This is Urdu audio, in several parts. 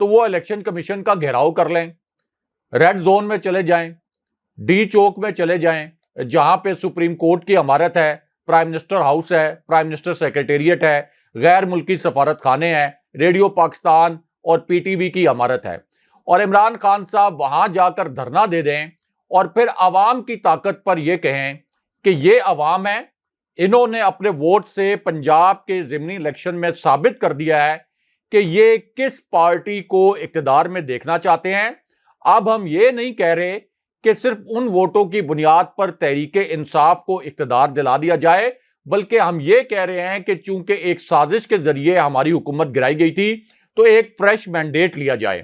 تو وہ الیکشن کمیشن کا گھیراؤ کر لیں، ریڈ زون میں چلے جائیں، ڈی چوک میں چلے جائیں جہاں پہ سپریم کورٹ کی عمارت ہے، پرائم منسٹر ہاؤس ہے، پرائم منسٹر سیکریٹریٹ ہے، غیر ملکی سفارت خانے ہیں، ریڈیو پاکستان اور پی ٹی وی کی عمارت ہے، اور عمران خان صاحب وہاں جا کر دھرنا دے دیں اور پھر عوام کی طاقت پر یہ کہیں کہ یہ عوام ہے، انہوں نے اپنے ووٹ سے پنجاب کے ضمنی الیکشن میں ثابت کر دیا ہے کہ یہ کس پارٹی کو اقتدار میں دیکھنا چاہتے ہیں۔ اب ہم یہ نہیں کہہ رہے کہ صرف ان ووٹوں کی بنیاد پر تحریک انصاف کو اقتدار دلا دیا جائے، بلکہ ہم یہ کہہ رہے ہیں کہ چونکہ ایک سازش کے ذریعے ہماری حکومت گرائی گئی تھی تو ایک فریش مینڈیٹ لیا جائے۔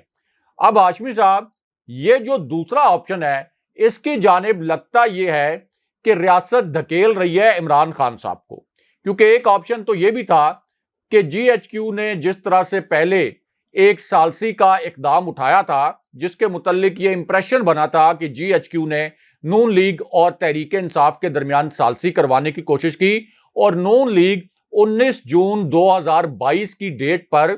اب ہاشمی صاحب، یہ جو دوسرا آپشن ہے اس کی جانب لگتا یہ ہے کہ ریاست دھکیل رہی ہے عمران خان صاحب کو، کیونکہ ایک آپشن تو یہ بھی تھا کہ جی ایچ کیو نے جس طرح سے پہلے ایک ثالثی کا اقدام اٹھایا تھا جس کے متعلق یہ امپریشن بنا تھا کہ جی ایچ کیو نے نون لیگ اور تحریک انصاف کے درمیان ثالثی کروانے کی کوشش کی، اور نون لیگ 19 جون 2022 کی ڈیٹ پر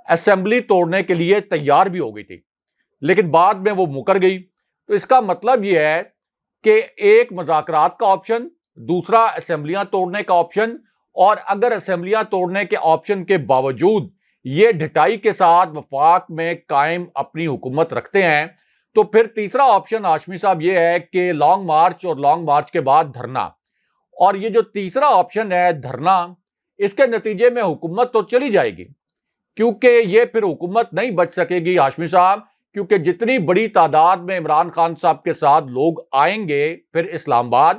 اسمبلی توڑنے کے لیے تیار بھی ہو گئی تھی، لیکن بعد میں وہ مکر گئی۔ تو اس کا مطلب یہ ہے کہ ایک مذاکرات کا آپشن، دوسرا اسمبلیاں توڑنے کا آپشن، اور اگر اسمبلیاں توڑنے کے آپشن کے باوجود یہ ڈھٹائی کے ساتھ وفاق میں قائم اپنی حکومت رکھتے ہیں تو پھر تیسرا آپشن ہاشمی صاحب یہ ہے کہ لانگ مارچ، اور لانگ مارچ کے بعد دھرنا۔ اور یہ جو تیسرا آپشن ہے دھرنا، اس کے نتیجے میں حکومت تو چلی جائے گی، کیونکہ یہ پھر حکومت نہیں بچ سکے گی ہاشمی صاحب، کیونکہ جتنی بڑی تعداد میں عمران خان صاحب کے ساتھ لوگ آئیں گے پھر اسلام آباد،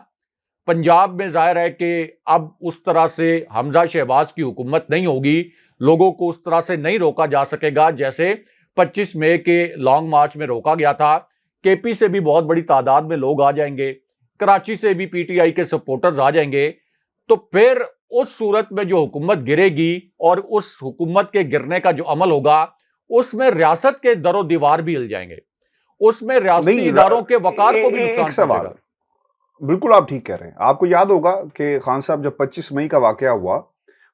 پنجاب میں ظاہر ہے کہ اب اس طرح سے حمزہ شہباز کی حکومت نہیں ہوگی، لوگوں کو اس طرح سے نہیں روکا جا سکے گا جیسے 25 مئی کے لانگ مارچ میں روکا گیا تھا۔ کے پی سے بھی بہت بڑی تعداد میں لوگ آ جائیں گے، کراچی سے بھی پی ٹی آئی کے سپورٹرز آ جائیں گے، تو پھر اس صورت میں جو حکومت گرے گی اور اس حکومت کے گرنے کا جو عمل ہوگا اس میں ریاست کے در و دیوار بھی ہل جائیں گے، اس میں ریاستی اداروں کے وقار کو بھی نقصان پہنچے گا۔ بالکل آپ ٹھیک کہہ رہے ہیں۔ آپ کو یاد ہوگا کہ خان صاحب جب 25 مئی کا واقعہ ہوا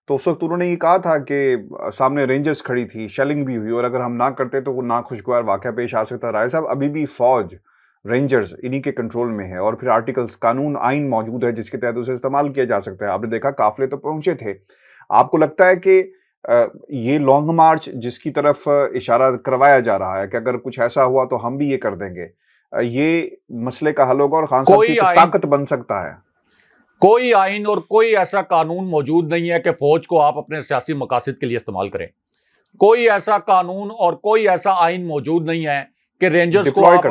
تو اس وقت انہوں نے یہ کہا تھا کہ سامنے رینجرز کھڑی تھی، شیلنگ بھی ہوئی، اور اگر ہم نہ کرتے تو وہ ناخوشگوار واقعہ پیش آ سکتا۔ رائے صاحب، ابھی بھی فوج، رینجرز انہی کے کنٹرول میں ہے، اور پھر آرٹیکلز، قانون، آئین موجود ہے جس کے تحت اسے استعمال کیا جا سکتا ہے۔ آپ نے دیکھا قافلے تو پہنچے تھے۔ آپ کو لگتا ہے کہ یہ لانگ مارچ جس کی طرف اشارہ کروایا جا رہا ہے کہ اگر کچھ ایسا ہوا تو ہم بھی یہ کر دیں گے، یہ مسئلے کا حل ہوگا اور خان صاحب کی طاقت بن سکتا ہے؟ کوئی آئین اور کوئی ایسا قانون موجود نہیں ہے کہ فوج کو آپ اپنے سیاسی مقاصد کے لیے استعمال کریں۔ کوئی ایسا قانون اور کوئی ایسا آئین موجود نہیں ہے کہ رینجرز کو آپ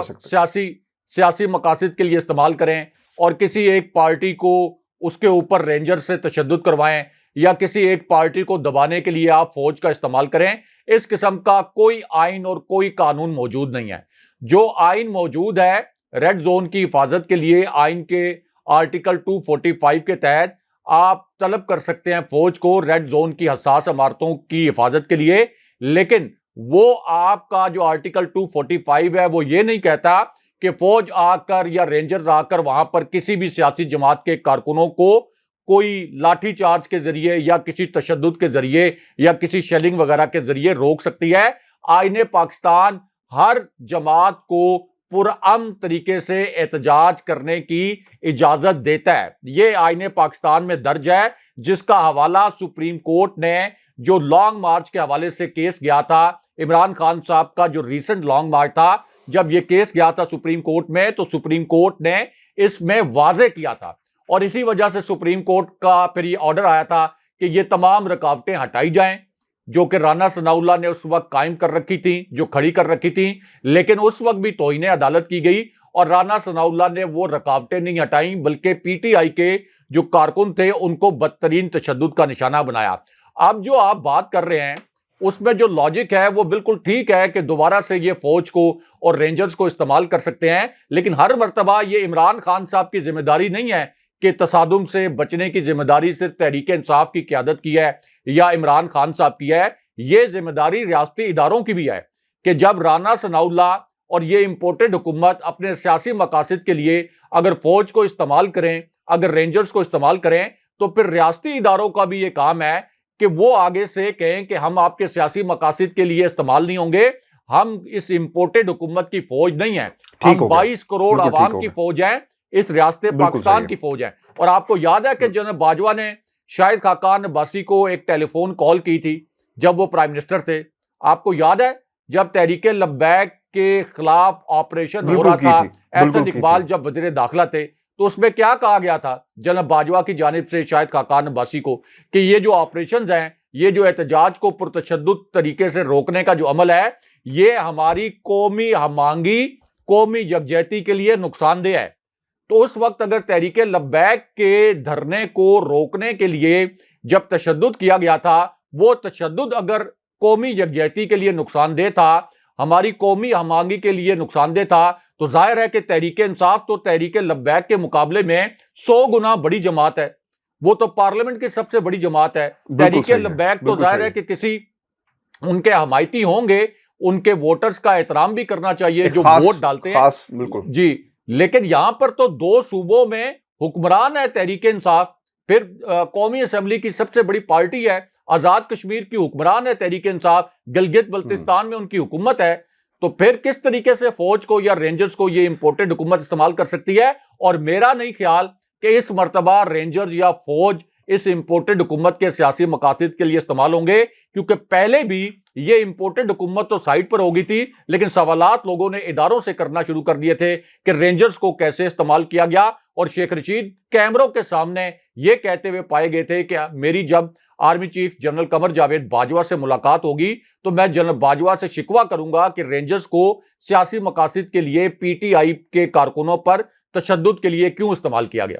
سیاسی مقاصد کے لیے استعمال کریں اور کسی ایک پارٹی کو اس کے اوپر رینجر سے تشدد کروائیں یا کسی ایک پارٹی کو دبانے کے لیے آپ فوج کا استعمال کریں۔ اس قسم کا کوئی آئین اور کوئی قانون موجود نہیں ہے۔ جو آئین موجود ہے ریڈ زون کی حفاظت کے لیے، آئین کے آرٹیکل 245 کے تحت آپ طلب کر سکتے ہیں فوج کو ریڈ زون کی حساس عمارتوں کی حفاظت کے لیے، لیکن وہ آپ کا جو آرٹیکل 245 ہے وہ یہ نہیں کہتا کہ فوج آ کر یا رینجرز آ کر وہاں پر کسی بھی سیاسی جماعت کے کارکنوں کو کوئی لاٹھی چارج کے ذریعے یا کسی تشدد کے ذریعے یا کسی شیلنگ وغیرہ کے ذریعے روک سکتی ہے۔ آئین پاکستان ہر جماعت کو پرامن طریقے سے احتجاج کرنے کی اجازت دیتا ہے، یہ آئین پاکستان میں درج ہے، جس کا حوالہ سپریم کورٹ نے جو لانگ مارچ کے حوالے سے کیس گیا تھا، عمران خان صاحب کا جو ریسنٹ لانگ مارچ تھا، جب یہ کیس گیا تھا سپریم کورٹ میں تو سپریم کورٹ نے اس میں واضح کیا تھا، اور اسی وجہ سے سپریم کورٹ کا پھر یہ آرڈر آیا تھا کہ یہ تمام رکاوٹیں ہٹائی جائیں جو کہ رانا ثناء اللہ نے اس وقت قائم کر رکھی تھی، جو کھڑی کر رکھی تھی، لیکن اس وقت بھی توہین عدالت کی گئی اور رانا ثناء اللہ نے وہ رکاوٹیں نہیں ہٹائیں بلکہ پی ٹی آئی کے جو کارکن تھے ان کو بدترین تشدد کا نشانہ بنایا۔ اب جو آپ بات کر رہے ہیں اس میں جو لاجک ہے وہ بالکل ٹھیک ہے کہ دوبارہ سے یہ فوج کو اور رینجرز کو استعمال کر سکتے ہیں، لیکن ہر مرتبہ یہ عمران خان صاحب کی ذمہ داری نہیں ہے کہ تصادم سے بچنے کی ذمہ داری صرف تحریک انصاف کی قیادت کی ہے یا عمران خان صاحب کی ہے، یہ ذمہ داری ریاستی اداروں کی بھی ہے کہ جب رانا ثناء اللہ اور یہ امپورٹڈ حکومت اپنے سیاسی مقاصد کے لیے اگر فوج کو استعمال کریں، اگر رینجرز کو استعمال کریں، تو پھر ریاستی اداروں کا بھی یہ کام ہے کہ وہ آگے سے کہیں کہ ہم آپ کے سیاسی مقاصد کے لیے استعمال نہیں ہوں گے, ہم اس امپورٹڈ حکومت کی فوج نہیں ہیں, ہم 22 کروڑ عوام کی فوج ہیں, اس ریاست پاکستان کی فوج ہیں. اور آپ کو یاد ہے کہ جناب باجوہ نے شاہد خاقان عباسی کو ایک ٹیلی فون کال کی تھی جب وہ پرائم منسٹر تھے, آپ کو یاد ہے جب تحریک لبیک کے خلاف آپریشن ہو رہا تھا, احسن اقبال جب وزیر داخلہ تھے, تو اس میں کیا کہا گیا تھا جناب باجوہ کی جانب سے شاہد خاقان عباسی کو کہ یہ جو آپریشنز ہیں, یہ جو احتجاج کو پرتشدد طریقے سے روکنے کا جو عمل ہے, یہ ہماری قومی ہمانگی, قومی یکجہتی کے لیے نقصان دہ ہے. تو اس وقت اگر تحریک لبیک کے دھرنے کو روکنے کے لیے جب تشدد کیا گیا تھا, وہ تشدد اگر قومی یکجہتی کے لیے نقصان دہ تھا, ہماری قومی ہمانگی کے لیے نقصان دہ تھا, تو ظاہر ہے کہ تحریک انصاف تو تحریک لبیک کے مقابلے میں 100 گنا بڑی جماعت ہے, وہ تو پارلیمنٹ کی سب سے بڑی جماعت ہے. تحریک لبیک تو ظاہر ہے کہ کسی ان کے حمایتی ہوں گے, ان کے ووٹرز کا احترام بھی کرنا چاہیے جو ووٹ ڈالتے ہیں. بالکل جی, لیکن یہاں پر تو 2 صوبوں میں حکمران ہے تحریک انصاف, پھر قومی اسمبلی کی سب سے بڑی پارٹی ہے, آزاد کشمیر کی حکمران ہے تحریک انصاف, گلگت بلتستان میں ان کی حکومت ہے. تو پھر کس طریقے سے فوج کو یا رینجرز کو یہ امپورٹڈ حکومت استعمال کر سکتی ہے؟ اور میرا نہیں خیال کہ اس مرتبہ رینجرز یا فوج اس امپورٹڈ حکومت کے سیاسی مقاصد کے لیے استعمال ہوں گے, کیونکہ پہلے بھی یہ امپورٹڈ حکومت تو سائٹ پر ہو گئی تھی, لیکن سوالات لوگوں نے اداروں سے کرنا شروع کر دیے تھے کہ رینجرز کو کیسے استعمال کیا گیا. اور شیخ رشید کیمروں کے سامنے یہ کہتے ہوئے پائے گئے تھے کہ میری جب army chief general Qamar Javed Bajwa سے ملاقات ہوگی تو میں جنرل باجوہ سے شکوہ کروں گا کہ رینجرز کو سیاسی مقاصد کے لیے پی ٹی آئی کے کارکنوں پر تشدد کے لیے کیوں استعمال کیا گیا.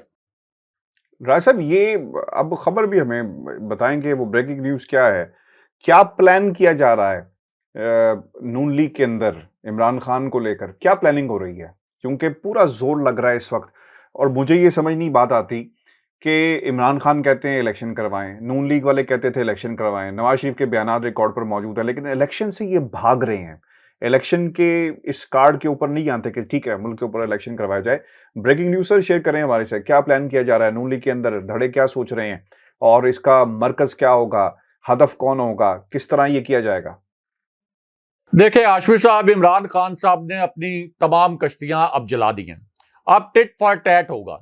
راج صاحب, یہ اب خبر بھی ہمیں بتائیں کہ وہ بریکنگ نیوز کیا ہے, کیا پلان کیا جا رہا ہے نون لیگ کے اندر عمران خان کو لے کر, کیا پلاننگ ہو رہی ہے؟ کیونکہ پورا زور لگ رہا ہے اس وقت, اور مجھے یہ سمجھ نہیں بات آتی کہ عمران خان کہتے ہیں الیکشن کروائیں, نون لیگ والے کہتے تھے الیکشن کروائیں, نواز شریف کے بیانات ریکارڈ پر موجود ہیں, لیکن الیکشن سے یہ بھاگ رہے ہیں, الیکشن کے اس کارڈ کے اوپر نہیں آتے کہ ٹھیک ہے ملک کے اوپر الیکشن کروایا جائے. بریکنگ نیوز سر شیئر کریں ہمارے سے, کیا پلان کیا جا رہا ہے نون لیگ کے اندر, دھڑے کیا سوچ رہے ہیں, اور اس کا مرکز کیا ہوگا, ہدف کون ہوگا, کس طرح یہ کیا جائے گا؟ دیکھیں ہاشمی صاحب, عمران خان صاحب نے اپنی تمام کشتیاں اب جلا دی ہیں, اب ٹٹ فار ٹیٹ ہوگا.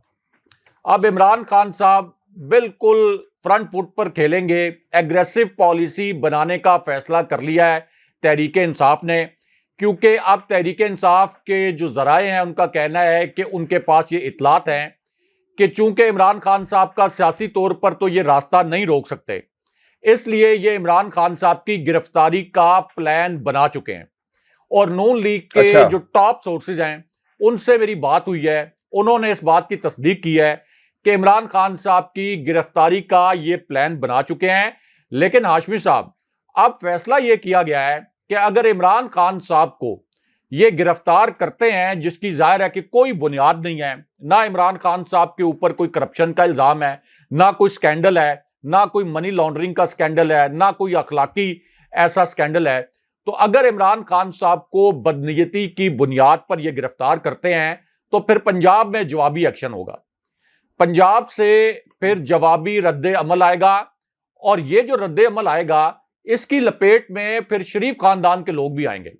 اب عمران خان صاحب بالکل فرنٹ فٹ پر کھیلیں گے, ایگریسو پالیسی بنانے کا فیصلہ کر لیا ہے تحریک انصاف نے, کیونکہ اب تحریک انصاف کے جو ذرائع ہیں ان کا کہنا ہے کہ ان کے پاس یہ اطلاعات ہیں کہ چونکہ عمران خان صاحب کا سیاسی طور پر تو یہ راستہ نہیں روک سکتے, اس لیے یہ عمران خان صاحب کی گرفتاری کا پلان بنا چکے ہیں. اور نون لیگ کے جو ٹاپ سورسز ہیں ان سے میری بات ہوئی ہے, انہوں نے اس بات کی تصدیق کی ہے کہ عمران خان صاحب کی گرفتاری کا یہ پلان بنا چکے ہیں. لیکن ہاشمی صاحب, اب فیصلہ یہ کیا گیا ہے کہ اگر عمران خان صاحب کو یہ گرفتار کرتے ہیں, جس کی ظاہر ہے کہ کوئی بنیاد نہیں ہے, نہ عمران خان صاحب کے اوپر کوئی کرپشن کا الزام ہے, نہ کوئی سکینڈل ہے, نہ کوئی منی لانڈرنگ کا سکینڈل ہے, نہ کوئی اخلاقی ایسا سکینڈل ہے, تو اگر عمران خان صاحب کو بدنیتی کی بنیاد پر یہ گرفتار کرتے ہیں تو پھر پنجاب میں جوابی ایکشن ہوگا, پنجاب سے پھر جوابی رد عمل آئے گا, اور یہ جو رد عمل آئے گا اس کی لپیٹ میں پھر شریف خاندان کے لوگ بھی آئیں گے.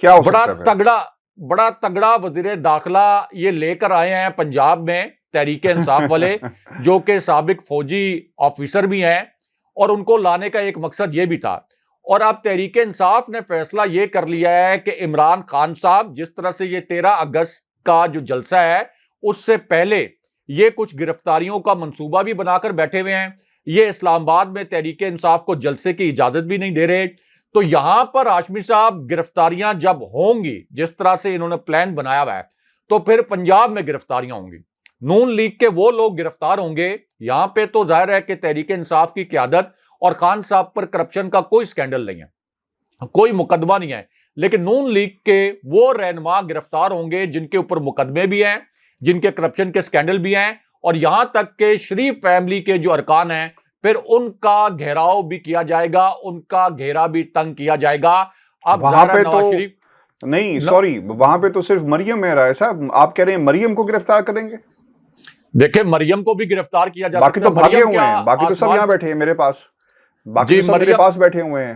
کیا ہو سکتا ہے؟ بڑا تگڑا وزیر داخلہ یہ لے کر آئے ہیں پنجاب میں تحریک انصاف والے, جو کہ سابق فوجی آفیسر بھی ہیں, اور ان کو لانے کا ایک مقصد یہ بھی تھا. اور اب تحریک انصاف نے فیصلہ یہ کر لیا ہے کہ عمران خان صاحب جس طرح سے یہ 13 اگست کا جو جلسہ ہے اس سے پہلے یہ کچھ گرفتاریوں کا منصوبہ بھی بنا کر بیٹھے ہوئے ہیں, یہ اسلام آباد میں تحریک انصاف کو جلسے کی اجازت بھی نہیں دے رہے. تو یہاں پر ہاشمی صاحب گرفتاریاں جب ہوں گی جس طرح سے انہوں نے پلان بنایا ہوا ہے, تو پھر پنجاب میں گرفتاریاں ہوں گی, نون لیگ کے وہ لوگ گرفتار ہوں گے. یہاں پہ تو ظاہر ہے کہ تحریک انصاف کی قیادت اور خان صاحب پر کرپشن کا کوئی سکینڈل نہیں ہے, کوئی مقدمہ نہیں ہے, لیکن نون لیگ کے وہ رہنما گرفتار ہوں گے جن کے اوپر مقدمے بھی ہیں, جن کے کرپشن کے سکینڈل بھی ہیں, اور یہاں تک کہ شریف فیملی کے جو ارکان ہیں پھر ان کا گھیراؤ بھی کیا جائے گا, ان کا گھیرا بھی تنگ کیا جائے گا. اب وہاں پہ تو نہیں, سوری, وہاں پہ تو صرف مریم ہے رائے صاحب, آپ کہہ رہے ہیں مریم کو گرفتار کریں گے؟ دیکھیں مریم کو بھی گرفتار کیا جا سکتا ہے, باقی تو بھاگے ہوئے ہیں, باقی تو سب یہاں بیٹھے ہیں میرے پاس. باقی جی تو سب میرے پاس بیٹھے ہوئے ہیں.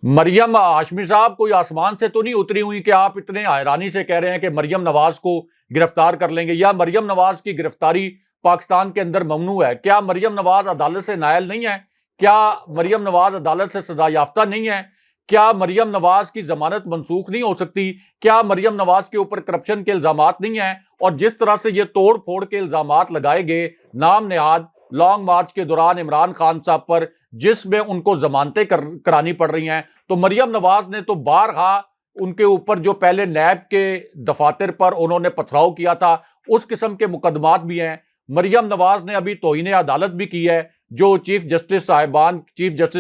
مریم ہاشمی صاحب کوئی آسمان سے تو نہیں اتری ہوئی کہ آپ اتنے حیرانی سے کہہ رہے ہیں کہ مریم نواز کو گرفتار کر لیں گے, یا مریم نواز کی گرفتاری پاکستان کے اندر ممنوع ہے؟ کیا مریم نواز عدالت سے نائل نہیں ہے؟ کیا مریم نواز عدالت سے سزا یافتہ نہیں ہے؟ کیا مریم نواز کی ضمانت منسوخ نہیں ہو سکتی؟ کیا مریم نواز کے اوپر کرپشن کے الزامات نہیں ہیں؟ اور جس طرح سے یہ توڑ پھوڑ کے الزامات لگائے گئے نام نہاد لانگ مارچ کے دوران عمران خان صاحب پر, جس میں ان کو ضمانتیں کرانی پڑ رہی ہیں, تو مریم نواز نے تو بارہا ان کے اوپر جو پہلے نیب کے دفاتر پر انہوں نے پتھراؤ کیا تھا اس قسم کے مقدمات بھی ہیں. مریم نواز نے ابھی توہین عدالت بھی کی ہے, جو چیف جسٹس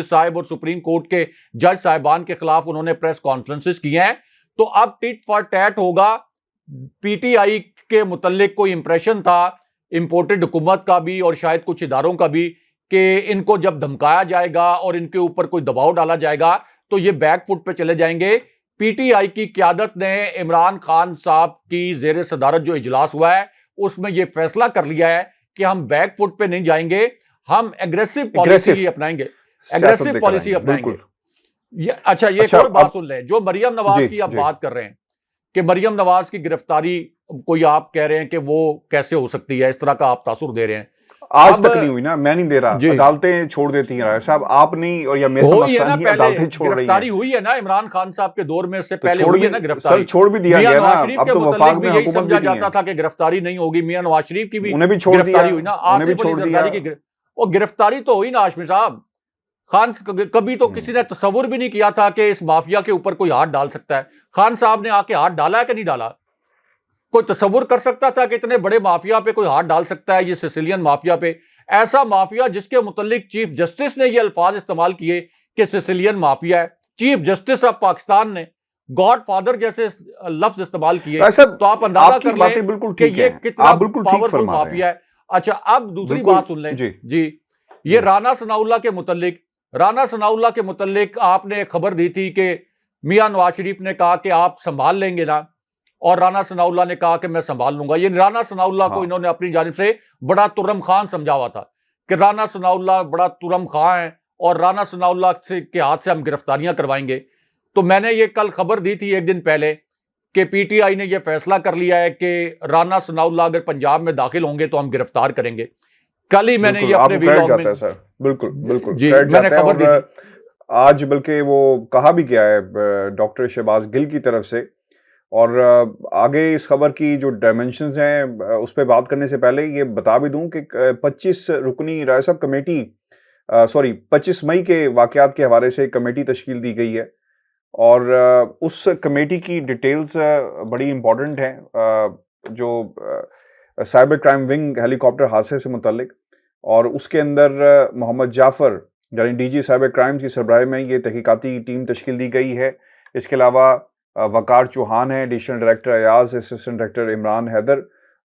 صاحب اور سپریم کورٹ کے جج صاحبان کے خلاف انہوں نے پریس کانفرنسز کی ہیں. تو اب ٹٹ فار ٹیٹ ہوگا. پی ٹی آئی کے متعلق کوئی امپریشن تھا امپورٹڈ حکومت کا بھی اور شاید کچھ اداروں کا بھی کہ ان کو جب دھمکایا جائے گا اور ان کے اوپر کوئی دباؤ ڈالا جائے گا تو یہ بیک فٹ پہ چلے جائیں گے. پی ٹی آئی کی قیادت نے عمران خان صاحب کی زیر صدارت جو اجلاس ہوا ہے اس میں یہ فیصلہ کر لیا ہے کہ ہم بیک فٹ پہ نہیں جائیں گے, ہم ایگریسو پالیسی اپنائیں گے, ایگریسو پالیسی اپنائیں گے. اچھا یہ ایک اور بات سن لیں, جو مریم نواز کی آپ بات کر رہے ہیں کہ مریم نواز کی گرفتاری کوئی آپ کہہ رہے ہیں کہ وہ کیسے ہو سکتی ہے, اس طرح کا آپ تاثر دے رہے ہیں. آج تک نہیں ہوئی نا, میں نہیں دے رہا, عدالتیں چھوڑ دیتی ہیں رائے صاحب, آپ نہیں اور یا میرا مسئلہ نہیں, عدالتیں چھوڑ رہی ہیں. گرفتاری ہوئی ہے نا عمران خان صاحب کے دور میں, اس سے پہلے ہوئی ہے نا گرفتاری, چھوڑ بھی دیا گیا نا. اب تو وفاق میں یہی حکومت سمجھا بھی نہیں جاتا تھا کہ گرفتاری نہیں ہوگی. میاں نواز شریف کی بھی انہیں بھی چھوڑ دیا, گرفتاری ہوئی نا, آصف علی زرداری کی اور گرفتاری تو ہوئی نا. ہاشمی صاحب خان کبھی تو کسی نے تصور بھی نہیں کیا تھا کہ اس مافیا کے اوپر کوئی ہاتھ ڈال سکتا ہے. خان صاحب نے آ کے ہاتھ ڈالا ہے کہ نہیں ڈالا؟ کوئی تصور کر سکتا تھا کہ اتنے بڑے مافیا پہ کوئی ہاتھ ڈال سکتا ہے, یہ سیسیلین مافیا پہ, ایسا مافیا جس کے متعلق چیف جسٹس نے یہ الفاظ استعمال کیے کہ سیسیلین مافیا ہے. چیف جسٹس آف پاکستان نے گاڈ فادر جیسے لفظ استعمال کیے, تو آپ اندازہ کر لیں کہ یہ کتنا پاورفل مافیا ہے. اچھا اب دوسری بات سن لیں جی, یہ رانا ثناء اللہ کے متعلق آپ نے ایک خبر دی تھی کہ میاں نواز شریف نے کہا کہ آپ سنبھال لیں گے نا, اور رانا ثناء اللہ نے کہا کہ میں سنبھال لوں گا. یہ رانا ثناء اللہ کو انہوں نے اپنی جانب سے بڑا ترم خان سمجھا ہوا تھا کہ رانا ثناء اللہ بڑا ترم خان ہے اور رانا ثناء اللہ کے ہاتھ سے ہم گرفتاریاں کروائیں گے. تو میں نے یہ کل خبر دی تھی ایک دن پہلے کہ پی ٹی آئی نے یہ فیصلہ کر لیا ہے کہ رانا ثناء اللہ اگر پنجاب میں داخل ہوں گے تو ہم گرفتار کریں گے. کل ہی میں نے یہ اپنے ویلاگ میں بالکل جی میں نے خبر دی تھی. آج بلکہ وہ کہا بھی گیا ہے ڈاکٹر شہباز گل کی طرف سے, اور آگے اس خبر کی جو ڈائمنشنز ہیں اس پہ بات کرنے سے پہلے یہ بتا بھی دوں کہ 25 رکنی رائے صاحب کمیٹی 25 مئی کے واقعات کے حوالے سے ایک کمیٹی تشکیل دی گئی ہے, اور اس کمیٹی کی ڈیٹیلز بڑی امپورٹنٹ ہیں, جو سائبر کرائم ونگ ہیلی کاپٹر حادثے سے متعلق, اور اس کے اندر محمد جعفر یعنی ڈی جی سائبر کرائم کی سربراہی میں یہ تحقیقاتی ٹیم تشکیل دی گئی ہے. اس کے علاوہ وقار چوہان ہے, additional director Ayaz, assistant director Imran Haider,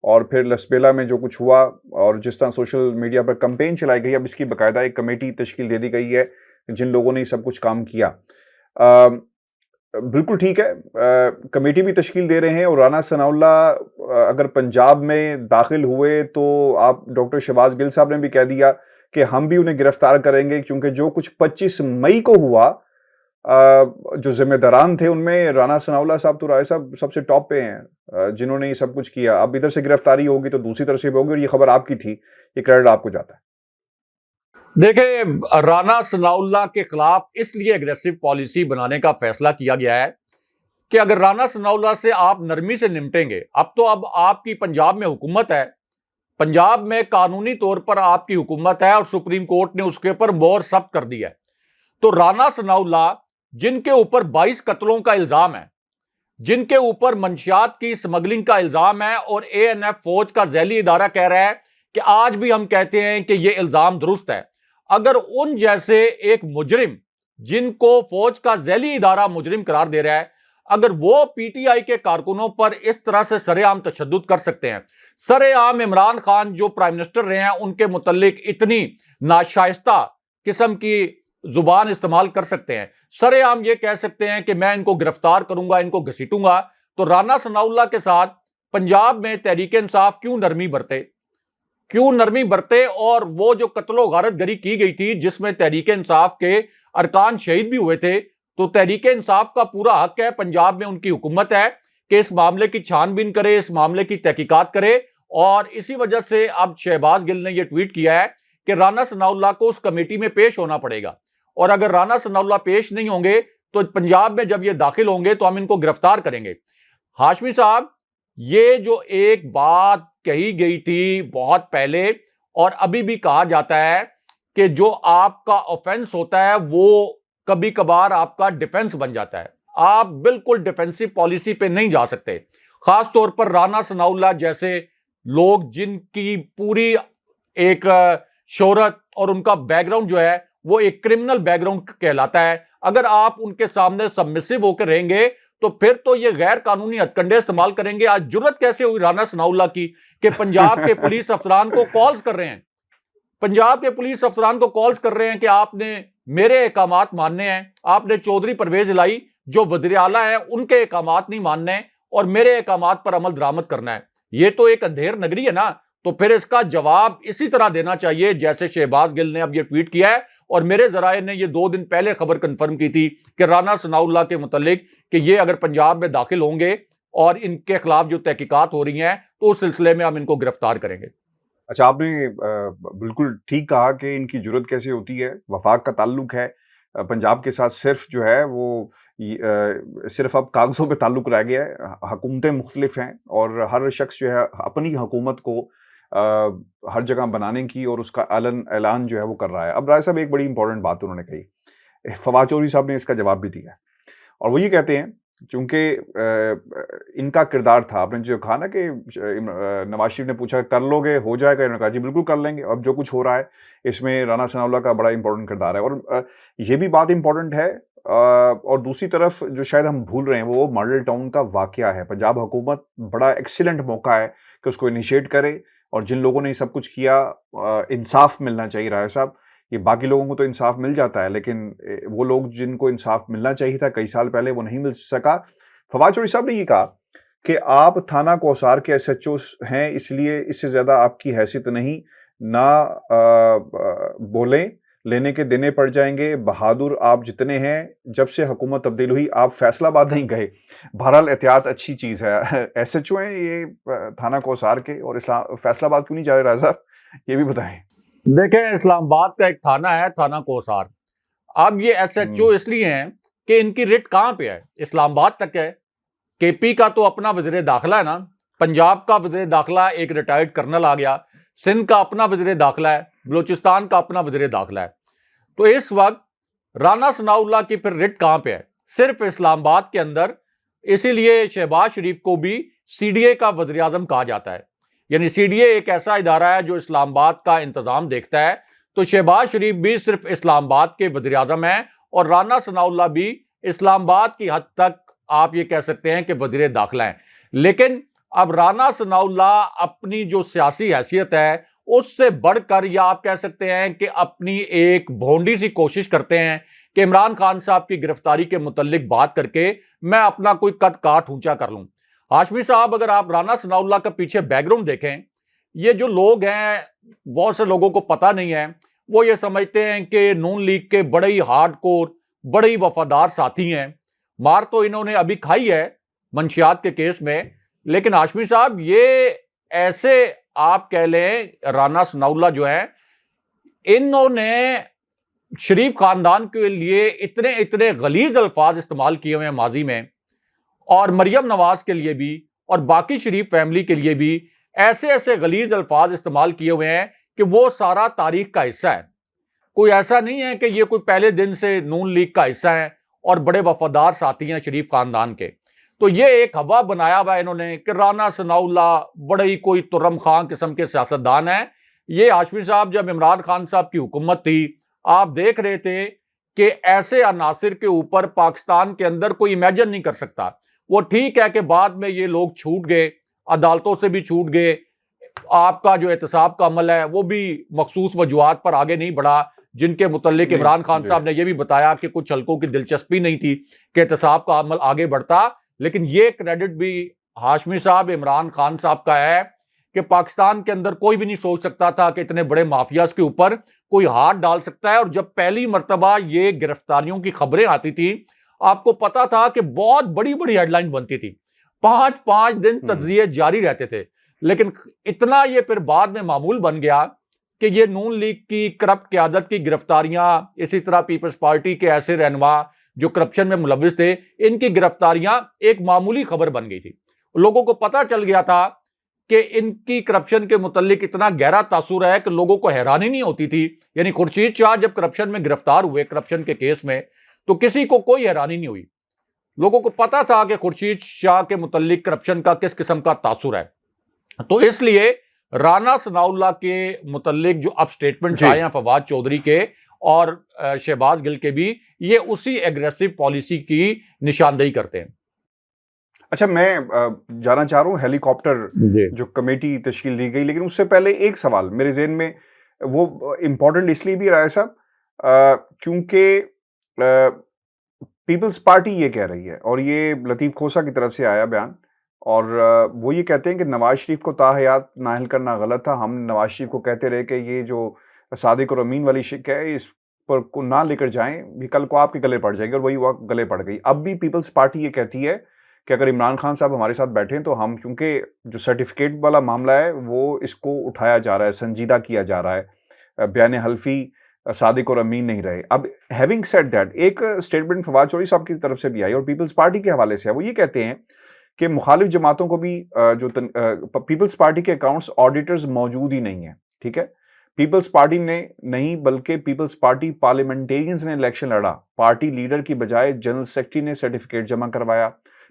اور پھر لسبیلا میں جو کچھ ہوا اور جس طرح سوشل میڈیا پر کمپین چلائی گئی, اب اس کی باقاعدہ ایک کمیٹی تشکیل دے دی گئی ہے جن لوگوں نے یہ سب کچھ کام کیا. بالکل ٹھیک ہے, کمیٹی بھی تشکیل دے رہے ہیں, اور رانا ثناء اللہ اگر پنجاب میں داخل ہوئے تو آپ ڈاکٹر شہباز گل صاحب نے بھی کہہ دیا کہ ہم بھی انہیں گرفتار کریں گے, کیونکہ جو کچھ 25 مئی کو ہوا جو ذمہ داران تھے ان میں رانا ثناء اللہ صاحب تو رائے صاحب سب سے ٹاپ پہ ہیں جنہوں نے یہ سب کچھ کیا. اب ادھر سے گرفتاری ہوگی تو دوسری طرف سے بھی ہوگی, اور یہ خبر آپ کی تھی, یہ کریڈٹ آپ کو جاتا ہے. دیکھیں رانا ثناء اللہ کے خلاف اس لیے اگریسو پالیسی بنانے کا فیصلہ کیا گیا ہے کہ اگر رانا ثناء اللہ سے آپ نرمی سے نمٹیں گے, اب آپ کی پنجاب میں حکومت ہے, پنجاب میں قانونی طور پر آپ کی حکومت ہے اور سپریم کورٹ نے اس کے اوپر مہر ثبت کر دی ہے, تو رانا ثناء اللہ جن کے اوپر 22 قتلوں کا الزام ہے, جن کے اوپر منشیات کی سمگلنگ کا الزام ہے, اور اے این ایف فوج کا ذیلی ادارہ کہہ رہا ہے کہ آج بھی ہم کہتے ہیں کہ یہ الزام درست ہے, اگر ان جیسے ایک مجرم جن کو فوج کا ذیلی ادارہ مجرم قرار دے رہا ہے, اگر وہ پی ٹی آئی کے کارکنوں پر اس طرح سے سرے عام تشدد کر سکتے ہیں, سرے عام عمران خان جو پرائم منسٹر رہے ہیں ان کے متعلق اتنی ناشائستہ قسم کی زبان استعمال کر سکتے ہیں, سرے عام یہ کہہ سکتے ہیں کہ میں ان کو گرفتار کروں گا, ان کو گھسیٹوں گا, تو رانا ثناء اللہ کے ساتھ پنجاب میں تحریک انصاف کیوں نرمی برتے؟ کیوں نرمی برتے؟ اور وہ جو قتل و غارت گری کی گئی تھی جس میں تحریک انصاف کے ارکان شہید بھی ہوئے تھے، تو تحریک انصاف کا پورا حق ہے، پنجاب میں ان کی حکومت ہے کہ اس معاملے کی چھان بین کرے، اس معاملے کی تحقیقات کرے. اور اسی وجہ سے اب شہباز گل نے یہ ٹویٹ کیا ہے کہ رانا ثناء اللہ کو اس کمیٹی میں پیش ہونا پڑے گا، اور اگر رانا ثناء اللہ پیش نہیں ہوں گے تو پنجاب میں جب یہ داخل ہوں گے تو ہم ان کو گرفتار کریں گے. ہاشمی صاحب، یہ جو ایک بات کہی گئی تھی بہت پہلے اور ابھی بھی کہا جاتا ہے کہ جو آپ کا آفینس ہوتا ہے وہ کبھی کبھار آپ کا ڈیفنس بن جاتا ہے. آپ بالکل ڈیفنسو پالیسی پہ نہیں جا سکتے، خاص طور پر رانا ثناء اللہ جیسے لوگ جن کی پوری ایک شہرت اور ان کا بیک گراؤنڈ جو ہے وہ ایک کرمنل بیک گراؤنڈ کہلاتا ہے. اگر آپ ان کے سامنے سبمسو ہو کے رہیں گے تو پھر تو یہ غیر قانونی ہتھ کنڈے استعمال کریں گے. آج جرت کیسے ہوئی رانا ثناء اللہ کی کہ پنجاب کے پولیس افسران کو کالز کر رہے ہیں، پنجاب کے پولیس افسران کو کالز کر رہے ہیں کہ آپ نے میرے احکامات ماننے ہیں، آپ نے چودھری پرویز الہی جو وزیر اعلیٰ ہیں ان کے احکامات نہیں ماننے اور میرے احکامات پر عمل درآمد کرنا ہے. یہ تو ایک اندھیر نگری ہے نا. تو پھر اس کا جواب اسی طرح دینا چاہیے جیسے شہباز گل نے اب یہ ٹویٹ کیا ہے، اور میرے ذرائع نے یہ 2 دن پہلے خبر کنفرم کی تھی کہ رانا ثناء اللہ کے متعلق کہ یہ اگر پنجاب میں داخل ہوں گے اور ان کے خلاف جو تحقیقات ہو رہی ہیں تو اس سلسلے میں ہم ان کو گرفتار کریں گے. اچھا، آپ نے بالکل ٹھیک کہا کہ ان کی جرت کیسے ہوتی ہے. وفاق کا تعلق ہے پنجاب کے ساتھ، صرف جو ہے وہ صرف اب کاغذوں پہ تعلق رہ گیا ہے. حکومتیں مختلف ہیں اور ہر شخص جو ہے اپنی حکومت کو ہر جگہ بنانے کی اور اس کا اعلان جو ہے وہ کر رہا ہے. اب رائے صاحب ایک بڑی امپورٹنٹ بات انہوں نے کہی، فواد چودھری صاحب نے اس کا جواب بھی دیا اور وہ یہ کہتے ہیں چونکہ ان کا کردار تھا. آپ نے جو کہا نا کہ نواز شریف نے پوچھا کر لو گے، ہو جائے گا، انہوں نے کہا جی بالکل کر لیں گے. اب جو کچھ ہو رہا ہے اس میں رانا ثناء اللہ کا بڑا امپورٹنٹ کردار ہے اور یہ بھی بات امپورٹنٹ ہے. اور دوسری طرف جو شاید ہم بھول رہے ہیں وہ ماڈل ٹاؤن کا واقعہ ہے. پنجاب حکومت بڑا ایکسیلنٹ موقع ہے کہ اس کو انیشیٹ کرے، اور جن لوگوں نے یہ سب کچھ کیا انصاف ملنا چاہیے. رائے صاحب، یہ باقی لوگوں کو تو انصاف مل جاتا ہے لیکن وہ لوگ جن کو انصاف ملنا چاہیے تھا کئی سال پہلے وہ نہیں مل سکا. فواد چودھری صاحب نے یہ کہا کہ آپ تھانہ کوثر کے ایس ایچ او ہیں، اس لیے اس سے زیادہ آپ کی حیثیت نہیں، نہ بولیں، لینے کے دینے پڑ جائیں گے. بہادر آپ جتنے ہیں، جب سے حکومت تبدیل ہوئی آپ فیصلہ آباد نہیں گئے. بہرحال احتیاط اچھی چیز ہے. ایس ایچ او ہیں یہ تھانہ کوثر کے، اور فیصلہ آباد کیوں نہیں جا رہے راجہ صاحب، یہ بھی بتائیں. دیکھیں، اسلام آباد کا ایک تھانہ ہے، تھانہ کوثر. اب یہ ایس ایچ او اس لیے ہیں کہ ان کی رٹ کہاں پہ ہے؟ اسلام آباد تک ہے. کے پی کا تو اپنا وزیر داخلہ ہے نا، پنجاب کا وزیر داخلہ ایک ریٹائرڈ کرنل آ گیا، سندھ کا اپنا وزیر داخلہ ہے، بلوچستان کا اپنا وزیر داخلہ ہے. تو اس وقت رانا ثناء اللہ کی پھر رٹ کہاں پہ ہے؟ صرف اسلام آباد کے اندر. اسی لیے شہباز شریف کو بھی سی ڈی اے کا وزیر اعظم کہا جاتا ہے. یعنی سی ڈی اے ایک ایسا ادارہ ہے جو اسلام آباد کا انتظام دیکھتا ہے. تو شہباز شریف بھی صرف اسلام آباد کے وزیر اعظم ہیں، اور رانا ثناء اللہ بھی اسلام آباد کی حد تک آپ یہ کہہ سکتے ہیں کہ وزیر داخلہ ہیں. لیکن اب رانا ثناء اللہ اپنی جو سیاسی حیثیت ہے اس سے بڑھ کر، یا آپ کہہ سکتے ہیں کہ اپنی ایک بھونڈی سی کوشش کرتے ہیں کہ عمران خان صاحب کی گرفتاری کے متعلق بات کر کے میں اپنا کوئی قد کاٹ اونچا کر لوں. ہاشمی صاحب، اگر آپ رانا ثناء اللہ کا پیچھے بیک گراؤنڈ دیکھیں، یہ جو لوگ ہیں بہت سے لوگوں کو پتہ نہیں ہے، وہ یہ سمجھتے ہیں کہ نون لیگ کے بڑے ہی ہارڈ کور، بڑے ہی وفادار ساتھی ہیں. مار تو انہوں نے ابھی کھائی ہے منشیات کے کیس میں. لیکن ہاشمی صاحب، یہ ایسے آپ کہہ لیں رانا ثناء اللہ جو ہے، انہوں نے شریف خاندان کے لیے اتنے غلیظ الفاظ استعمال کیے ہوئے ہیں ماضی میں، اور مریم نواز کے لیے بھی اور باقی شریف فیملی کے لیے بھی ایسے غلیظ الفاظ استعمال کیے ہوئے ہیں کہ وہ سارا تاریخ کا حصہ ہے. کوئی ایسا نہیں ہے کہ یہ کوئی پہلے دن سے نون لیگ کا حصہ ہے اور بڑے وفادار ساتھی ہیں شریف خاندان کے. تو یہ ایک ہوا بنایا ہوا ہے انہوں نے کہ رانا ثناء اللہ بڑے ہی کوئی ترم خان قسم کے سیاستدان ہیں. یہ ہاشمی صاحب، جب عمران خان صاحب کی حکومت تھی، آپ دیکھ رہے تھے کہ ایسے عناصر کے اوپر پاکستان کے اندر کوئی امیجن نہیں کر سکتا. وہ ٹھیک ہے کہ بعد میں یہ لوگ چھوٹ گئے، عدالتوں سے بھی چھوٹ گئے، آپ کا جو احتساب کا عمل ہے وہ بھی مخصوص وجوہات پر آگے نہیں بڑھا، جن کے متعلق عمران خان صاحب نے یہ بھی بتایا کہ کچھ حلقوں کی دلچسپی نہیں تھی کہ احتساب کا عمل آگے بڑھتا. لیکن یہ کریڈٹ بھی ہاشمی صاحب عمران خان صاحب کا ہے کہ پاکستان کے اندر کوئی بھی نہیں سوچ سکتا تھا کہ اتنے بڑے مافیاز کے اوپر کوئی ہاتھ ڈال سکتا ہے. اور جب پہلی مرتبہ یہ گرفتاریوں کی خبریں آتی تھی, آپ کو پتا تھا کہ بہت بڑی بڑی ہیڈ لائن بنتی تھی, 5 دن تجزیے جاری رہتے تھے. لیکن اتنا یہ پھر بعد میں معمول بن گیا کہ یہ نون لیگ کی کرپٹ قیادت کی گرفتاریاں, اسی طرح پیپلز پارٹی کے ایسے رہنما جو کرپشن میں ملوث تھے, ان کی گرفتاریاں ایک معمولی خبر بن گئی تھی. لوگوں کو پتا چل گیا تھا کہ ان کی کرپشن کے متعلق اتنا گہرا تاثر ہے کہ لوگوں کو حیرانی نہیں ہوتی تھی. یعنی خورشید شاہ جب کرپشن میں گرفتار ہوئے, کرپشن کے کیس میں, تو کسی کو کوئی حیرانی نہیں ہوئی. لوگوں کو پتا تھا کہ خورشید شاہ کے متعلق کرپشن کا کس قسم کا تاثر ہے. تو اس لیے رانا ثناء اللہ کے متعلق جو اب سٹیٹمنٹ آئے ہیں فواد چودھری کے اور شہباز گل کے بھی, یہ اسی ایگریسو پالیسی کی نشاندہی کرتے ہیں. اچھا, میں جانا چاہ رہا ہوں ہیلی کاپٹر جو کمیٹی تشکیل دی گئی, لیکن اس سے پہلے ایک سوال میرے ذہن میں, وہ امپورٹنٹ اس لیے بھی رہا ہے صاحب کیونکہ پیپلز پارٹی یہ کہہ رہی ہے, اور یہ لطیف کھوسہ کی طرف سے آیا بیان, اور وہ یہ کہتے ہیں کہ نواز شریف کو تاحیات نااہل کرنا غلط تھا. ہم نواز شریف کو کہتے رہے کہ یہ جو صادق اور امین والی شک ہے اس پر کو نہ لے کر جائیں, بھی کل کو آپ کے گلے پڑ جائے گی, اور وہی وقت گلے پڑ گئی. اب بھی پیپلز پارٹی یہ کہتی ہے کہ اگر عمران خان صاحب ہمارے ساتھ بیٹھیں تو ہم, چونکہ جو سرٹیفکیٹ والا معاملہ ہے وہ اس کو اٹھایا جا رہا ہے, سنجیدہ کیا جا رہا ہے, بیان حلفی صادق اور امین نہیں رہے. اب ہیونگ سیڈ دیٹ, ایک اسٹیٹمنٹ فواد چودھری صاحب کی طرف سے بھی آئی اور پیپلز پارٹی کے حوالے سے ہے. وہ یہ کہتے ہیں کہ مخالف جماعتوں کو بھی جو پیپلز پارٹی کے اکاؤنٹس آڈیٹرز موجود ہی نہیں ہیں. ٹھیک ہے, پیپلز پارٹی نے نہیں بلکہ پیپلز پارٹی پارلیمنٹیرینز نے الیکشن لڑا, پارٹی لیڈر کی بجائے جنرل سیکرٹری نے سرٹیفکیٹ جمع کروایا.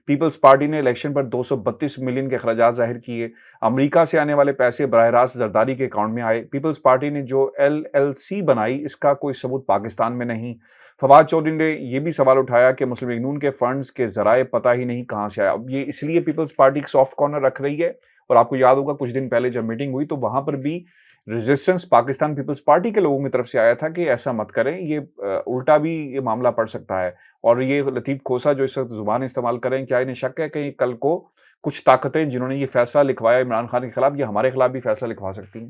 پیپلز پارٹی نے الیکشن پر 232 ملین کے اخراجات ظاہر کیے. امریکہ سے آنے والے پیسے براہ راست زرداری کے اکاؤنٹ میں آئے. پیپلز پارٹی نے جو LLC بنائی اس کا کوئی ثبوت پاکستان میں نہیں. فواد چودھری نے یہ بھی سوال اٹھایا کہ مسلم لیگ نون کے فنڈز کے ذرائع پتہ ہی نہیں کہاں سے آیا. اب یہ اس لیے پیپلز پارٹی ایک سافٹ کارنر رکھ رہی ہے, اور آپ کو یاد ہوگا کچھ دن پہلے جب میٹنگ ہوئی تو وہاں پر بھی ریزسٹنس پاکستان پیپلز پارٹی کے لوگوں کی طرف سے آیا تھا کہ ایسا مت کریں, یہ الٹا بھی یہ معاملہ پڑ سکتا ہے. اور یہ لطیف کھوسہ جو اس وقت زبان استعمال کریں, کیا انہیں شک ہے کہ کل کو کچھ طاقتیں جنہوں نے یہ فیصلہ لکھوایا عمران خان کے خلاف, یہ ہمارے خلاف بھی فیصلہ لکھوا سکتی ہیں؟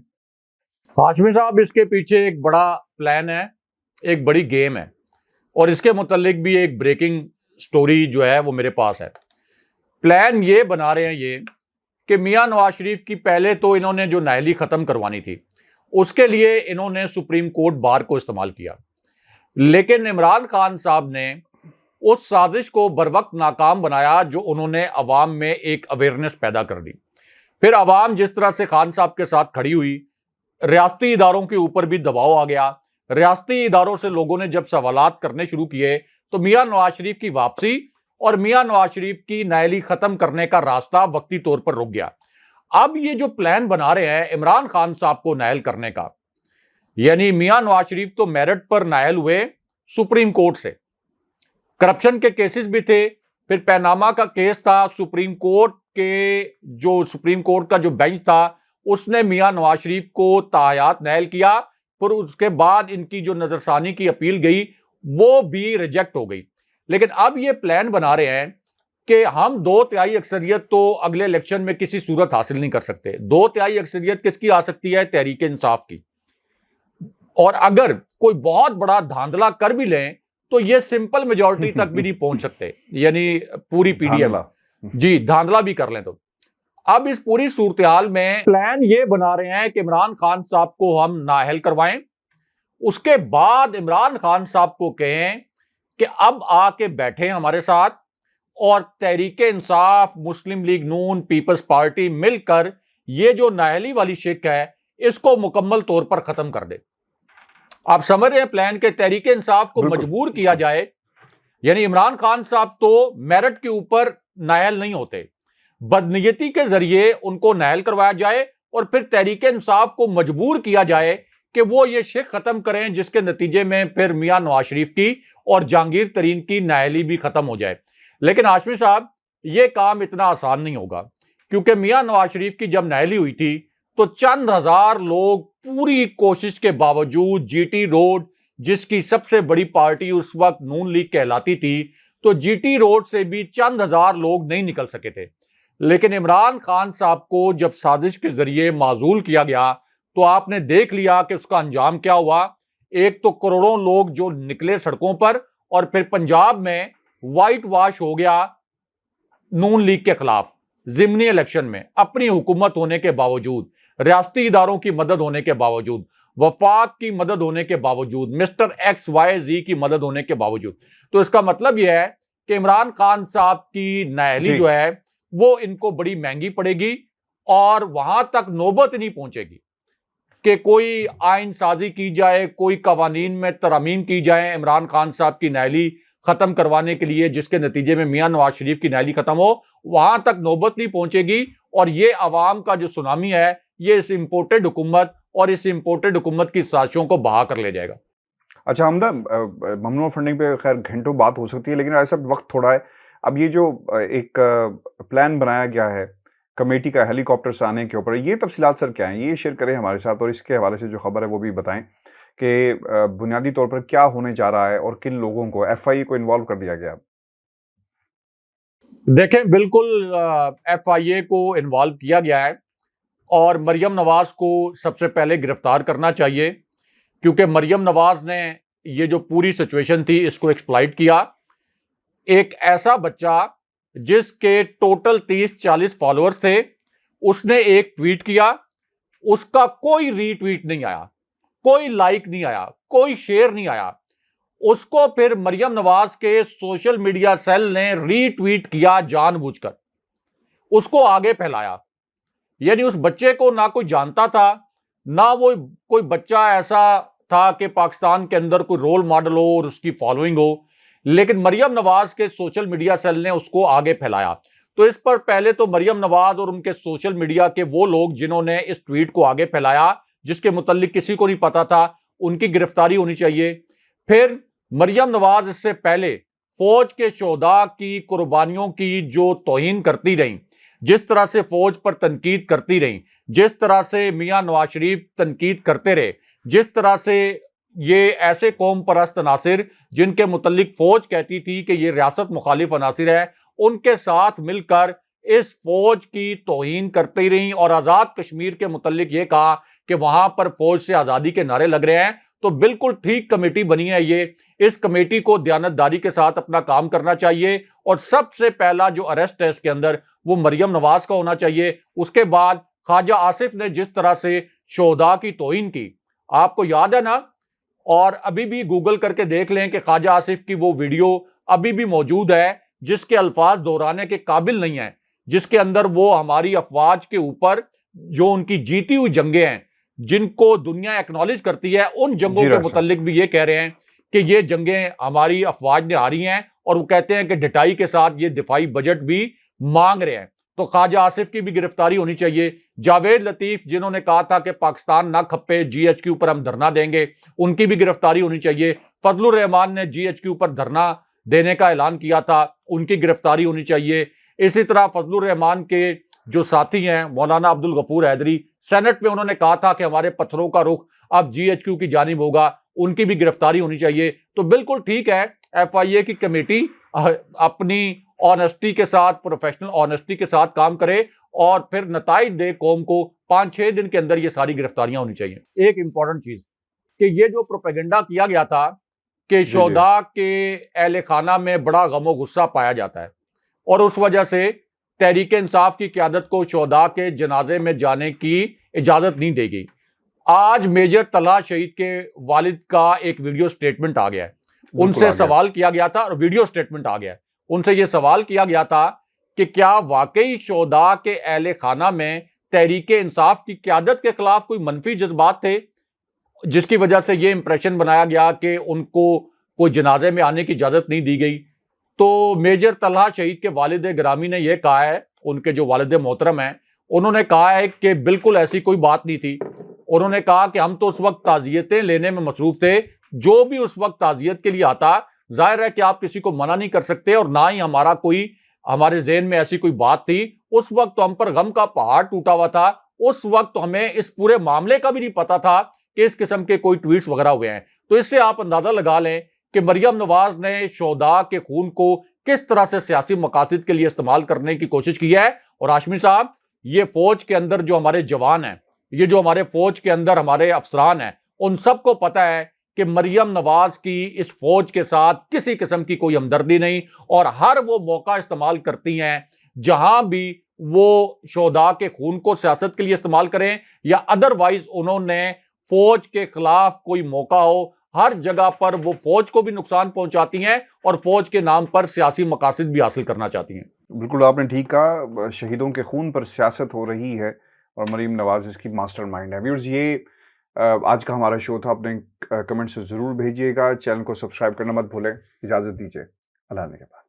ہاشمی صاحب, اس کے پیچھے ایک بڑا پلان ہے, ایک بڑی گیم ہے, اور اس کے متعلق بھی ایک بریکنگ سٹوری جو ہے وہ میرے پاس ہے. پلان یہ بنا رہے ہیں یہ کہ میاں نواز شریف کی پہلے تو انہوں نے جو نااہلی ختم کروانی تھی اس کے لیے انہوں نے سپریم کورٹ بار کو استعمال کیا, لیکن عمران خان صاحب نے اس سازش کو بروقت ناکام بنایا جو انہوں نے عوام میں ایک اویئرنیس پیدا کر دی. پھر عوام جس طرح سے خان صاحب کے ساتھ کھڑی ہوئی, ریاستی اداروں کے اوپر بھی دباؤ آ گیا. ریاستی اداروں سے لوگوں نے جب سوالات کرنے شروع کیے تو میاں نواز شریف کی واپسی اور میاں نواز شریف کی نااہلی ختم کرنے کا راستہ وقتی طور پر رک گیا. اب یہ جو پلان بنا رہے ہیں عمران خان صاحب کو نااہل کرنے کا, یعنی میاں نواز شریف تو میرٹ پر نااہل ہوئے سپریم کورٹ سے, کرپشن کے کیسز بھی تھے, پھر پیناما کا کیس تھا, سپریم کورٹ کا جو بینچ تھا اس نے میاں نواز شریف کو تاحیات نااہل کیا. پھر اس کے بعد ان کی جو نظر ثانی کی اپیل گئی وہ بھی ریجیکٹ ہو گئی. لیکن اب یہ پلان بنا رہے ہیں کہ ہم 2/3 اکثریت تو اگلے الیکشن میں کسی صورت حاصل نہیں کر سکتے. 2/3 اکثریت کس کی آ سکتی ہے؟ تحریک انصاف کی. اور اگر کوئی بہت بڑا دھاندلا کر بھی لیں تو یہ سمپل میجورٹی تک بھی نہیں پہنچ سکتے, یعنی پوری PDM, جی دھاندلا بھی کر لیں تو. اب اس پوری صورتحال میں پلان یہ بنا رہے ہیں کہ عمران خان صاحب کو ہم نااہل کروائیں, اس کے بعد عمران خان صاحب کو کہیں کہ اب آ کے بیٹھیں ہمارے ساتھ, اور تحریک انصاف, مسلم لیگ نون, پیپلز پارٹی مل کر یہ جو نااہلی والی شک ہے اس کو مکمل طور پر ختم کر دے. آپ سمجھ رہے ہیں پلان کے تحریک انصاف کو مجبور کیا جائے, یعنی عمران خان صاحب تو میرٹ کے اوپر نااہل نہیں ہوتے, بدنیتی کے ذریعے ان کو نااہل کروایا جائے اور پھر تحریک انصاف کو مجبور کیا جائے کہ وہ یہ شک ختم کریں, جس کے نتیجے میں پھر میاں نواز شریف کی اور جہانگیر ترین کی نااہلی بھی ختم ہو جائے. لیکن ہاشمی صاحب یہ کام اتنا آسان نہیں ہوگا, کیونکہ میاں نواز شریف کی جب نااہلی ہوئی تھی تو چند ہزار لوگ پوری کوشش کے باوجود GT روڈ, جس کی سب سے بڑی پارٹی اس وقت نون لیگ کہلاتی تھی, تو GT روڈ سے بھی چند ہزار لوگ نہیں نکل سکے تھے. لیکن عمران خان صاحب کو جب سازش کے ذریعے معزول کیا گیا تو آپ نے دیکھ لیا کہ اس کا انجام کیا ہوا. ایک تو کروڑوں لوگ جو نکلے سڑکوں پر, اور پھر پنجاب میں وائٹ واش ہو گیا نون لیگ کے خلاف ضمنی الیکشن میں, اپنی حکومت ہونے کے باوجود, ریاستی اداروں کی مدد ہونے کے باوجود, وفاق کی مدد ہونے کے باوجود, مسٹر ایکس وائی زی کی مدد ہونے کے باوجود. تو اس کا مطلب یہ ہے کہ عمران خان صاحب کی نااہلی جو ہے وہ ان کو بڑی مہنگی پڑے گی, اور وہاں تک نوبت نہیں پہنچے گی کہ کوئی آئین سازی کی جائے, کوئی قوانین میں ترامیم کی جائیں عمران خان صاحب کی نااہلی ختم کروانے کے لیے, جس کے نتیجے میں میاں نواز شریف کی نااہلی ختم ہو. وہاں تک نوبت نہیں پہنچے گی, اور یہ عوام کا جو سونامی ہے یہ اس امپورٹڈ حکومت اور اس امپورٹڈ حکومت کی سازشوں کو بہا کر لے جائے گا. اچھا, ہم نا ممنوع فنڈنگ پہ خیر گھنٹوں بات ہو سکتی ہے, لیکن ایسا وقت تھوڑا ہے. اب یہ جو ایک پلان بنایا گیا ہے کمیٹی کا ہیلی کاپٹر سے آنے کے اوپر, یہ تفصیلات سر کیا ہیں, یہ شیئر کریں ہمارے ساتھ, اور اس کے حوالے سے جو خبر ہے وہ بھی بتائیں کہ بنیادی طور پر کیا ہونے جا رہا ہے اور کن لوگوں کو, ایف آئی اے کو انوالو کر دیا گیا. دیکھیں, بالکل ایف آئی اے کو انوالو کیا گیا ہے, اور مریم نواز کو سب سے پہلے گرفتار کرنا چاہیے, کیونکہ مریم نواز نے یہ جو پوری سچویشن تھی اس کو ایکسپلائٹ کیا. ایک ایسا بچہ جس کے ٹوٹل 30-40 فالوورز تھے, اس نے ایک ٹویٹ کیا, اس کا کوئی ری ٹویٹ نہیں آیا, کوئی لائک نہیں آیا, کوئی شیئر نہیں آیا. اس کو پھر مریم نواز کے سوشل میڈیا سیل نے ری ٹویٹ کیا جان بوجھ کر, اس کو آگے پھیلایا. یعنی اس بچے کو نہ کوئی جانتا تھا, نہ وہ کوئی بچہ ایسا تھا کہ پاکستان کے اندر کوئی رول ماڈل ہو اور اس کی فالوئنگ ہو, لیکن مریم نواز کے سوشل میڈیا سیل نے اس کو آگے پھیلایا. تو اس پر پہلے تو مریم نواز اور ان کے سوشل میڈیا کے وہ لوگ جنہوں نے اس ٹویٹ کو آگے پھیلایا, جس کے متعلق کسی کو نہیں پتا تھا, ان کی گرفتاری ہونی چاہیے. پھر مریم نواز اس سے پہلے فوج کے شہداء کی قربانیوں کی جو توہین کرتی رہیں, جس طرح سے فوج پر تنقید کرتی رہیں, جس طرح سے میاں نواز شریف تنقید کرتے رہے, جس طرح سے یہ ایسے قوم پرست عناصر جن کے متعلق فوج کہتی تھی کہ یہ ریاست مخالف عناصر ہے, ان کے ساتھ مل کر اس فوج کی توہین کرتی رہیں, اور آزاد کشمیر کے متعلق یہ کہا کہ وہاں پر فوج سے آزادی کے نعرے لگ رہے ہیں. تو بالکل ٹھیک کمیٹی بنی ہے یہ, اس کمیٹی کو دیانتداری کے ساتھ اپنا کام کرنا چاہیے, اور سب سے پہلا جو اریسٹ ہے اس کے اندر وہ مریم نواز کا ہونا چاہیے. اس کے بعد خواجہ آصف نے جس طرح سے شہداء کی توہین کی, آپ کو یاد ہے نا, اور ابھی بھی گوگل کر کے دیکھ لیں کہ خواجہ آصف کی وہ ویڈیو ابھی بھی موجود ہے, جس کے الفاظ دہرانے کے قابل نہیں ہیں, جس کے اندر وہ ہماری افواج کے اوپر جو ان کی جیتی ہوئی جنگیں ہیں جن کو دنیا ایکنالج کرتی ہے, ان جنگوں کے متعلق بھی یہ کہہ رہے ہیں کہ یہ جنگیں ہماری افواج نے ہاری ہیں, اور وہ کہتے ہیں کہ ڈٹائی کے ساتھ یہ دفاعی بجٹ بھی مانگ رہے ہیں. تو خواجہ آصف کی بھی گرفتاری ہونی چاہیے. جاوید لطیف جنہوں نے کہا تھا کہ پاکستان نہ کھپے, جی ایچ کیو پر ہم دھرنا دیں گے, ان کی بھی گرفتاری ہونی چاہیے. فضل الرحمان نے جی ایچ کیو پر دھرنا دینے کا اعلان کیا تھا, ان کی گرفتاری ہونی چاہیے. اسی طرح فضل الرحمان کے جو ساتھی ہیں مولانا عبد الغفور حیدری, سینٹ میں انہوں نے کہا تھا کہ ہمارے پتھروں کا رخ اب جی ایچ کیو کی جانب ہوگا, ان کی بھی گرفتاری ہونی چاہیے. تو بالکل ٹھیک ہے, ایف آئی اے کی کمیٹی اپنی آنیسٹی کے ساتھ, پروفیشنل آنیسٹی کے ساتھ کام کرے, اور پھر نتائج دے قوم کو. 5-6 دن کے اندر یہ ساری گرفتاریاں ہونی چاہیے. ایک امپورٹنٹ چیز کہ یہ جو پروپیگنڈا کیا گیا تھا کہ شہداء کے اہل خانہ میں بڑا غم و غصہ پایا جاتا ہے, اور اس وجہ سے تحریک انصاف کی قیادت کو شہداء کے جنازے میں جانے کی اجازت نہیں دے گئی. آج میجر طلحہ شہید کے والد کا ایک ویڈیو سٹیٹمنٹ آ گیا ہے, ان سے سوال کیا گیا تھا, اور ویڈیو سٹیٹمنٹ آ گیا ہے, ان سے یہ سوال کیا گیا تھا کہ کیا واقعی شہداء کے اہل خانہ میں تحریک انصاف کی قیادت کے خلاف کوئی منفی جذبات تھے, جس کی وجہ سے یہ امپریشن بنایا گیا کہ ان کو کوئی جنازے میں آنے کی اجازت نہیں دی گئی. تو میجر طلحہ شہید کے والد گرامی نے یہ کہا ہے, ان کے جو والد محترم ہیں, انہوں نے کہا ہے کہ بالکل ایسی کوئی بات نہیں تھی. انہوں نے کہا کہ ہم تو اس وقت تعزیتیں لینے میں مصروف تھے, جو بھی اس وقت تعزیت کے لیے آتا, ظاہر ہے کہ آپ کسی کو منع نہیں کر سکتے, اور نہ ہی ہمارے ذہن میں ایسی کوئی بات تھی. اس وقت تو ہم پر غم کا پہاڑ ٹوٹا ہوا تھا, اس وقت ہمیں اس پورے معاملے کا بھی نہیں پتا تھا کہ اس قسم کے کوئی ٹویٹس وغیرہ ہوئے ہیں. تو اس سے آپ اندازہ لگا لیں کہ مریم نواز نے شہداء کے خون کو کس طرح سے سیاسی مقاصد کے لیے استعمال کرنے کی کوشش کی ہے, اور ہاشمی صاحب یہ فوج کے اندر جو ہمارے جوان ہیں, یہ جو ہمارے فوج کے اندر ہمارے افسران ہیں, ان سب کو پتا ہے کہ مریم نواز کی اس فوج کے ساتھ کسی قسم کی کوئی ہمدردی نہیں, اور ہر وہ موقع استعمال کرتی ہیں جہاں بھی وہ شہداء کے خون کو سیاست کے لیے استعمال کریں یا ادروائز انہوں نے فوج کے خلاف کوئی موقع ہو, ہر جگہ پر وہ فوج کو بھی نقصان پہنچاتی ہیں اور فوج کے نام پر سیاسی مقاصد بھی حاصل کرنا چاہتی ہیں. بالکل آپ نے ٹھیک کہا, شہیدوں کے خون پر سیاست ہو رہی ہے اور مریم نواز اس کی ماسٹر مائنڈ ہے. ویورز یہ آج کا ہمارا شو تھا. اپنے کمنٹ سے ضرور بھیجیے گا, چینل کو سبسکرائب کرنا مت بھولیں. اجازت دیجیے, اللہ نگہبان.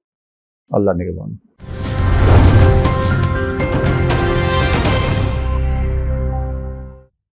اللہ نگہبان.